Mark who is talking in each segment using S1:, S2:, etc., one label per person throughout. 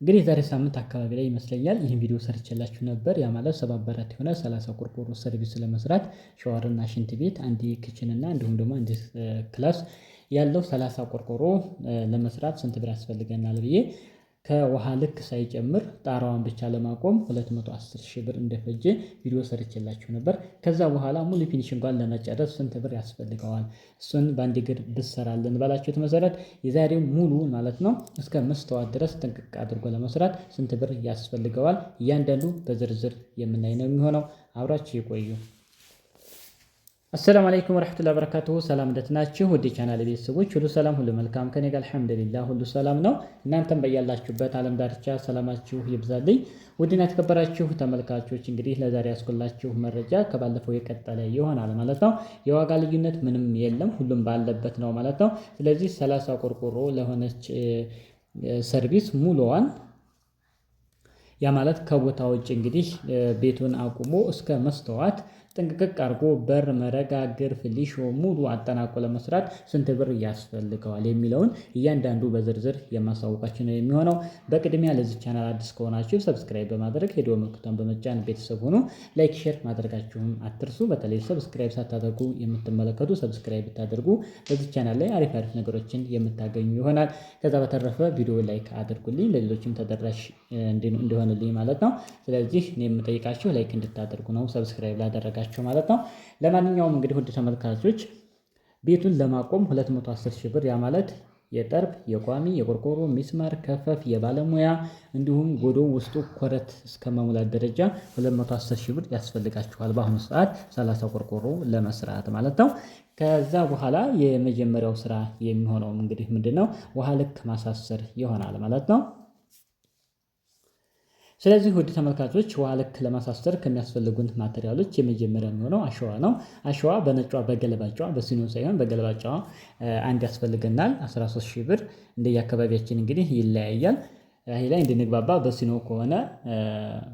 S1: እንግዲህ ዛሬ ሳምንት አካባቢ ላይ ይመስለኛል ይህን ቪዲዮ ሰርቼላችሁ ነበር። ያ ማለት 74 የሆነ 30 ቆርቆሮ ሰርቪስ ለመስራት ሻወር እና ሽንት ቤት፣ አንድ ኪችን እና እንዲሁም ደግሞ አንድ ክላስ ያለው 30 ቆርቆሮ ለመስራት ስንት ብር ያስፈልገናል ብዬ ከውሃ ልክ ሳይጨምር ጣራዋን ብቻ ለማቆም 210,000 ብር እንደፈጀ ቪዲዮ ሰርቼላችሁ ነበር። ከዛ በኋላ ሙሉ ፊኒሺንጓን ለመጨረስ ስንት ብር ያስፈልገዋል እሱን በአንድ እግር ብሰራለን ባላችሁት መሰረት የዛሬው ሙሉ ማለት ነው እስከ መስተዋት ድረስ ጥንቅቅ አድርጎ ለመስራት ስንት ብር ያስፈልገዋል እያንዳንዱ በዝርዝር የምናይ ነው የሚሆነው። አብራችሁ ይቆዩ። አሰላሙ አለይኩም ወራህመቱላሂ ወበረካቱሁ። ሰላም እንዴት ናችሁ? ወደ ቻናሌ ቤተሰቦች ሁሉ ሰላም ሁሉ መልካም ከኔ ጋር አልሐምዱሊላህ ሁሉ ሰላም ነው። እናንተም በያላችሁበት ዓለም ዳርቻ ሰላማችሁ ይብዛልኝ። ውድና የተከበራችሁ ተመልካቾች እንግዲህ ለዛሬ ያስኩላችሁ መረጃ ከባለፈው የቀጠለ ይሆናል ማለት ነው። የዋጋ ልዩነት ምንም የለም፣ ሁሉም ባለበት ነው ማለት ነው። ስለዚህ 30 ቆርቆሮ ለሆነች ሰርቪስ ሙሉዋን ያ ማለት ከቦታ ውጭ እንግዲህ ቤቱን አቁሞ እስከ መስተዋት ጥንቅቅ አድርጎ በር መረጋገር ፍሊሾ ሙሉ አጠናቆ ለመስራት ስንት ብር ያስፈልገዋል የሚለውን እያንዳንዱ በዝርዝር የማሳውቃችሁ ነው የሚሆነው። በቅድሚያ ለዚህ ቻናል አዲስ ከሆናችሁ ሰብስክራይብ በማድረግ የደወል ምልክቱን በመጫን ቤተሰብ ሆኑ። ላይክ ሼር ማድረጋችሁን አትርሱ። በተለይ ሰብስክራይብ ሳታደርጉ የምትመለከቱ ሰብስክራይብ ብታደርጉ በዚህ ቻናል ላይ አሪፍ ነገሮችን የምታገኙ ይሆናል። ከዛ በተረፈ ቪዲዮ ላይክ አድርጉልኝ ለሌሎችም ተደራሽ እንዲሆንልኝ ማለት ነው። ስለዚህ እኔ የምጠይቃችሁ ላይክ እንድታደርጉ ነው፣ ሰብስክራይብ ላደረጋችሁ ማለት ነው። ለማንኛውም እንግዲህ ውድ ተመልካቾች ቤቱን ለማቆም 210,000 ብር ያ ማለት የጠርብ የቋሚ የቆርቆሮ ሚስማር ከፈፍ የባለሙያ እንዲሁም ጎዶ ውስጡ ኮረት እስከ መሙላት ደረጃ 210,000 ብር ያስፈልጋችኋል በአሁኑ ሰዓት 30 ቆርቆሮ ለመስራት ማለት ነው። ከዛ በኋላ የመጀመሪያው ስራ የሚሆነው እንግዲህ ምንድነው ውሃ ልክ ማሳሰር ይሆናል ማለት ነው። ስለዚህ ውድ ተመልካቾች ውሃ ልክ ለማሳሰር ከሚያስፈልጉን ማቴሪያሎች የመጀመሪያ የሚሆነው አሸዋ ነው። አሸዋ በነጯ በገለባጫዋ በሲኖ ሳይሆን በገለባጫዋ አንድ ያስፈልገናል 13,000 ብር። እንደየአካባቢያችን እንግዲህ ይለያያል። ይሄ ላይ እንድንግባባ በሲኖ ከሆነ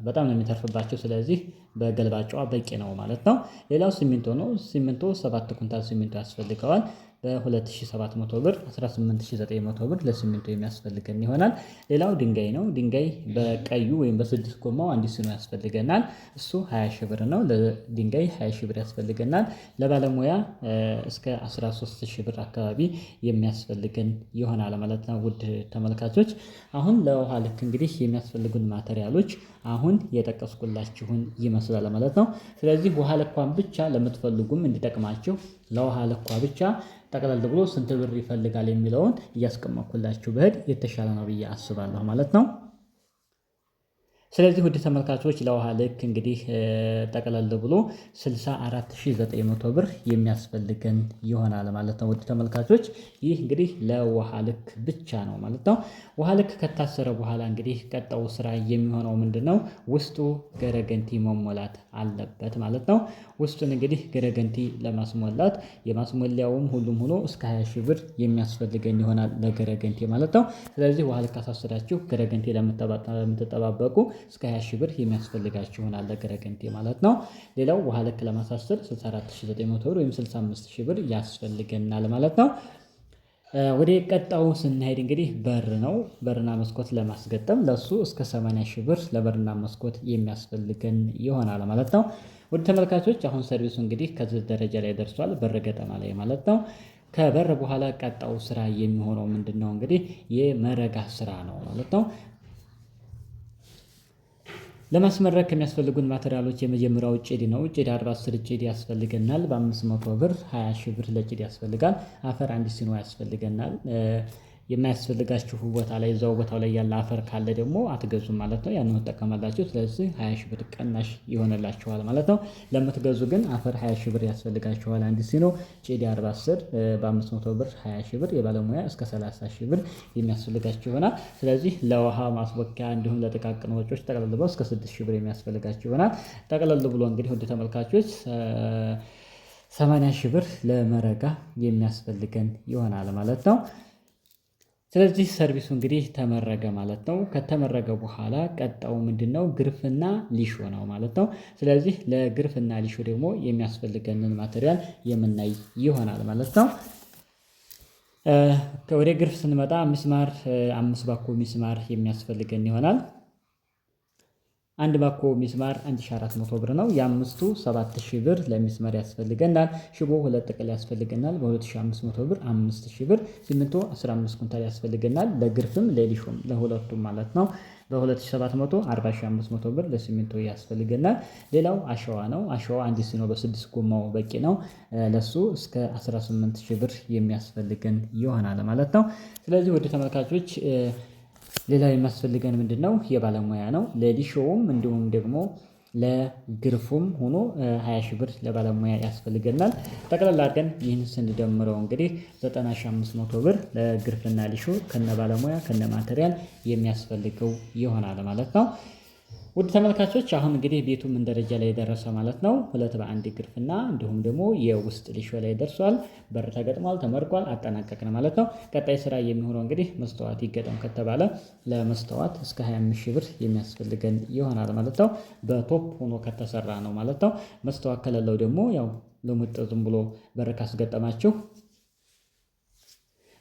S1: በጣም ነው የሚተርፍባቸው። ስለዚህ በገለባጫዋ በቂ ነው ማለት ነው። ሌላው ሲሚንቶ ነው። ሲሚንቶ 7 ኩንታል ሲሚንቶ ያስፈልገዋል። በ2700 ብር 18,900 ብር ለሲሚንቶ የሚያስፈልገን ይሆናል። ሌላው ድንጋይ ነው። ድንጋይ በቀዩ ወይም በ6 ጎማው አንድ ሲኖ ያስፈልገናል። እሱ 20,000 ብር ነው። ለድንጋይ 20,000 ብር ያስፈልገናል። ለባለሙያ እስከ 13,000 ብር አካባቢ የሚያስፈልገን ይሆናል ማለት ነው። ውድ ተመልካቾች አሁን ለውሃ ልክ እንግዲህ የሚያስፈልጉን ማቴሪያሎች አሁን የጠቀስኩላችሁን ይመስላል ማለት ነው። ስለዚህ ውሃ ልኳን ብቻ ለምትፈልጉም እንዲጠቅማችሁ ለውሃ ልኳ ብቻ ጠቅለል ብሎ ስንት ብር ይፈልጋል የሚለውን እያስቀመጥኩላችሁ በህድ የተሻለ ነው ብዬ አስባለሁ ማለት ነው። ስለዚህ ውድ ተመልካቾች ለውሃ ልክ እንግዲህ ጠቅለል ብሎ 64,900 ብር የሚያስፈልገን ይሆናል ማለት ነው። ውድ ተመልካቾች ይህ እንግዲህ ለውሃ ልክ ብቻ ነው ማለት ነው። ውሃ ልክ ከታሰረ በኋላ እንግዲህ ቀጣው ስራ የሚሆነው ምንድነው? ውስጡ ገረገንቲ መሞላት አለበት ማለት ነው። ውስጡን እንግዲህ ገረገንቲ ለማስሞላት የማስሞሊያውም ሁሉም ሆኖ እስከ 20,000 ብር የሚያስፈልገን ይሆናል ለገረገንቲ ማለት ነው። ስለዚህ ውሃ ልክ ካሳሰራችሁ ገረገንቲ ለምትጠባበቁ እስከ 20,000 ብር የሚያስፈልጋችሁ ይሆናል ለገረገንቲ ማለት ነው። ሌላው ውሃ ልክ ለማሳሰር 64,900 ብር ወይም 65,000 ብር ያስፈልገናል ማለት ነው። ወደ ቀጣው ስንሄድ እንግዲህ በር ነው። በርና መስኮት ለማስገጠም ለሱ እስከ 80,000 ብር ለበርና መስኮት የሚያስፈልገን ይሆናል ማለት ነው። ወደ ተመልካቾች አሁን ሰርቪሱ እንግዲህ ከዚህ ደረጃ ላይ ደርሷል፣ በር ገጠማ ላይ ማለት ነው። ከበር በኋላ ቀጣው ስራ የሚሆነው ምንድነው? እንግዲህ የመረጋ ስራ ነው ማለት ነው። ለማስመረግ ከሚያስፈልጉን ማቴሪያሎች የመጀመሪያው ጭድ ነው። ጭድ 40 ጭድ ያስፈልገናል። በ500 ብር 20,000 ብር ለጭድ ያስፈልጋል። አፈር አንድ ሲኖ ያስፈልገናል። የማያስፈልጋችሁ ቦታ ላይ እዛው ቦታው ላይ ያለ አፈር ካለ ደግሞ አትገዙም ማለት ነው። ያንን ተጠቀማላችሁ። ስለዚህ 20,000 ብር ቀናሽ ይሆንላችኋል ማለት ነው። ለምትገዙ ግን አፈር 20,000 ብር ያስፈልጋችኋል አንድ ሲኖ። ጭድ 40 በ500 ብር 20,000 ብር የባለሙያ እስከ 30,000 ብር የሚያስፈልጋችሁ ይሆናል። ስለዚህ ለውሃ ማስወኪያ እንዲሁም ለጥቃቅን ወጪዎች ጠቅለል ብሎ እስከ 6,000 ብር የሚያስፈልጋችሁ ይሆናል። ጠቅለል ብሎ እንግዲህ ወደ ተመልካቾች 80,000 ብር ለመረጋ የሚያስፈልገን ይሆናል ማለት ነው። ስለዚህ ሰርቪሱ እንግዲህ ተመረገ ማለት ነው። ከተመረገ በኋላ ቀጣው ምንድነው? ግርፍና ሊሾ ነው ማለት ነው። ስለዚህ ለግርፍና ሊሾ ደግሞ የሚያስፈልገንን ማቴሪያል የምናይ ይሆናል ማለት ነው። ወደ ግርፍ ስንመጣ ሚስማር 5 ባኮ ሚስማር የሚያስፈልገን ይሆናል። አንድ ባኮ ሚስማር 1400 ብር ነው። የአምስቱ 7000 ብር ለሚስማር ያስፈልገናል። ሽቦ 2 ጥቅል ያስፈልገናል በ2500 ብር 5000 ብር። ሲሚንቶ 15 ኩንታል ያስፈልገናል ለግርፍም ለሊሾም ለሁለቱም ማለት ነው። በ2700 40500 ብር ለሲሚንቶ ያስፈልገናል። ሌላው አሸዋ ነው። አሸዋ አንድ ሲኖ በ6 ጎማው በቂ ነው። ለሱ እስከ 18000 ብር የሚያስፈልገን ይሆናል ማለት ነው። ስለዚህ ወደ ተመልካቾች ሌላ የሚያስፈልገን ምንድነው? የባለሙያ ነው። ለሊሾውም እንዲሁም ደግሞ ለግርፉም ሆኖ 20 ሺህ ብር ለባለሙያ ያስፈልገናል። ጠቅላላ አድርገን ይህን ስንደምረው እንግዲህ 90500 ብር ለግርፍና ሊሾ ከነ ባለሙያ ከነ ማቴሪያል የሚያስፈልገው ይሆናል ማለት ነው። ውድ ተመልካቾች አሁን እንግዲህ ቤቱ ምን ደረጃ ላይ ደረሰ ማለት ነው። 2 በ1 ግርፍና እንዲሁም ደግሞ የውስጥ ሊሾ ላይ ደርሷል። በር ተገጥሟል፣ ተመርቋል፣ አጠናቀቅን ማለት ነው። ቀጣይ ስራ የሚሆነው እንግዲህ መስተዋት ይገጠም ከተባለ ለመስተዋት እስከ 25 ሺህ ብር የሚያስፈልገን ይሆናል ማለት ነው። በቶፕ ሆኖ ከተሰራ ነው ማለት ነው። መስተዋት ከሌለው ደግሞ ያው ልሙጥ ዝም ብሎ በር ካስገጠማችሁ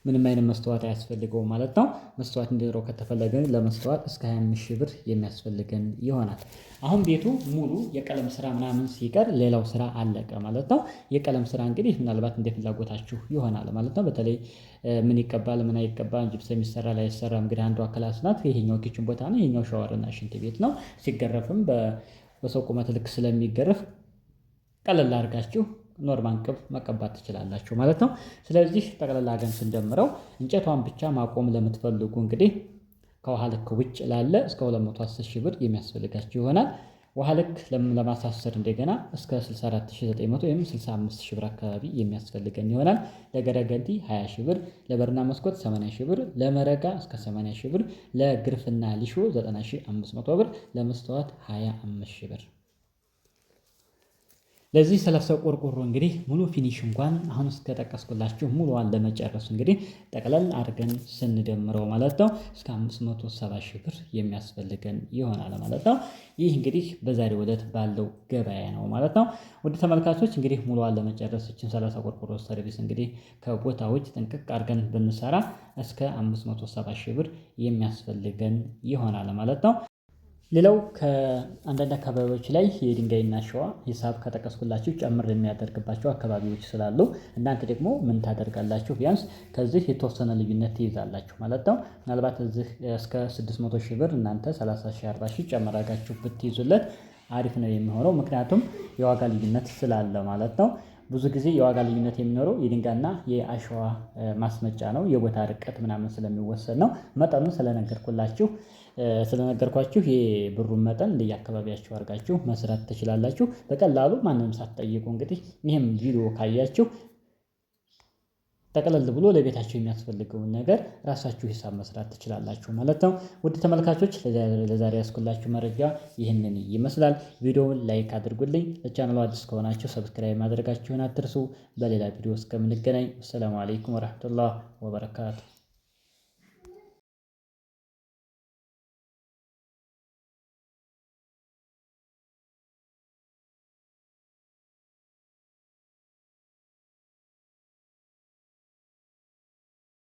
S1: ምንም አይነት መስተዋት አያስፈልገውም ማለት ነው። መስተዋት እንዲኖረው ከተፈለገ ለመስተዋት እስከ 25 ሺህ ብር የሚያስፈልገን ይሆናል። አሁን ቤቱ ሙሉ የቀለም ስራ ምናምን ሲቀር ሌላው ስራ አለቀ ማለት ነው። የቀለም ስራ እንግዲህ ምናልባት እንደ ፍላጎታችሁ ይሆናል ማለት ነው። በተለይ ምን ይቀባል ምን አይቀባል ጅብሰም ይሰራል ላይሰራም እንግዲህ አንዷ ክላስ ናት። ይሄኛው ኪችን ቦታ ነው። ይሄኛው ሻወርና ሽንት ቤት ነው። ሲገረፍም በሰው ቁመት ልክ ስለሚገረፍ ቀለል አድርጋችሁ ኖርማል ቅብ መቀባት ትችላላችሁ ማለት ነው። ስለዚህ ጠቅላላ አድርገን ስንደምረው እንጨቷን ብቻ ማቆም ለምትፈልጉ እንግዲህ ከውሃ ልክ ውጭ ላለ እስከ 210 ሺህ ብር የሚያስፈልጋችሁ ይሆናል። ውሃ ልክ ለማሳሰር እንደገና እስከ 64900 ወይም 65000 ብር አካባቢ የሚያስፈልገን ይሆናል። ለገረገንቲ 20 ሺህ ብር፣ ለበርና መስኮት 80 ሺህ ብር፣ ለመረጋ እስከ 80 ሺህ ብር፣ ለግርፍና ሊሾ 90500 ብር፣ ለመስተዋት 25 ሺህ ብር። ለዚህ 30 ቆርቆሮ እንግዲህ ሙሉ ፊኒሽ እንኳን አሁን እስከጠቀስኩላችሁ ሙሉዋን ለመጨረስ እንግዲህ ጠቅለል አድርገን ስንደምረው ማለት ነው እስከ 570 ሺህ ብር የሚያስፈልገን ይሆናል ማለት ነው። ይህ እንግዲህ በዛሬው ዕለት ባለው ገበያ ነው ማለት ነው። ወደ ተመልካቾች እንግዲህ ሙሉዋን ለመጨረስ እችን 30 ቆርቆሮ ሰርቪስ እንግዲህ ከቦታዎች ጥንቅቅ አድርገን ብንሰራ እስከ 570 ሺህ ብር የሚያስፈልገን ይሆናል ማለት ነው። ሌላው ከአንዳንድ አካባቢዎች ላይ የድንጋይና አሸዋ ሂሳብ ከጠቀስኩላችሁ ጨምር የሚያደርግባቸው አካባቢዎች ስላሉ እናንተ ደግሞ ምን ታደርጋላችሁ? ቢያንስ ከዚህ የተወሰነ ልዩነት ትይዛላችሁ ማለት ነው። ምናልባት እዚህ እስከ 600 ሺህ ብር እናንተ 30 ሺህ 40 ሺህ ጨምራጋችሁ ብትይዙለት አሪፍ ነው የሚሆነው። ምክንያቱም የዋጋ ልዩነት ስላለ ማለት ነው። ብዙ ጊዜ የዋጋ ልዩነት የሚኖረው የድንጋይና የአሸዋ ማስመጫ ነው። የቦታ ርቀት ምናምን ስለሚወሰን ነው። መጠኑን ስለነገርኳችሁ የብሩን መጠን እንደየአካባቢያችሁ አድርጋችሁ መስራት ትችላላችሁ በቀላሉ ማንንም ሳትጠይቁ። እንግዲህ ይህም ቪዲዮ ካያችሁ ጠቅለል ብሎ ለቤታችሁ የሚያስፈልገውን ነገር ራሳችሁ ሂሳብ መስራት ትችላላችሁ ማለት ነው። ውድ ተመልካቾች ለዛሬ ያስኩላችሁ መረጃ ይህንን ይመስላል። ቪዲዮውን ላይክ አድርጉልኝ። ለቻናሉ አዲስ ከሆናችሁ ሰብስክራይብ ማድረጋችሁን አትርሱ። በሌላ ቪዲዮ እስከምንገናኝ ሰላም አለይኩም ወራህመቱላህ ወበረካቱ።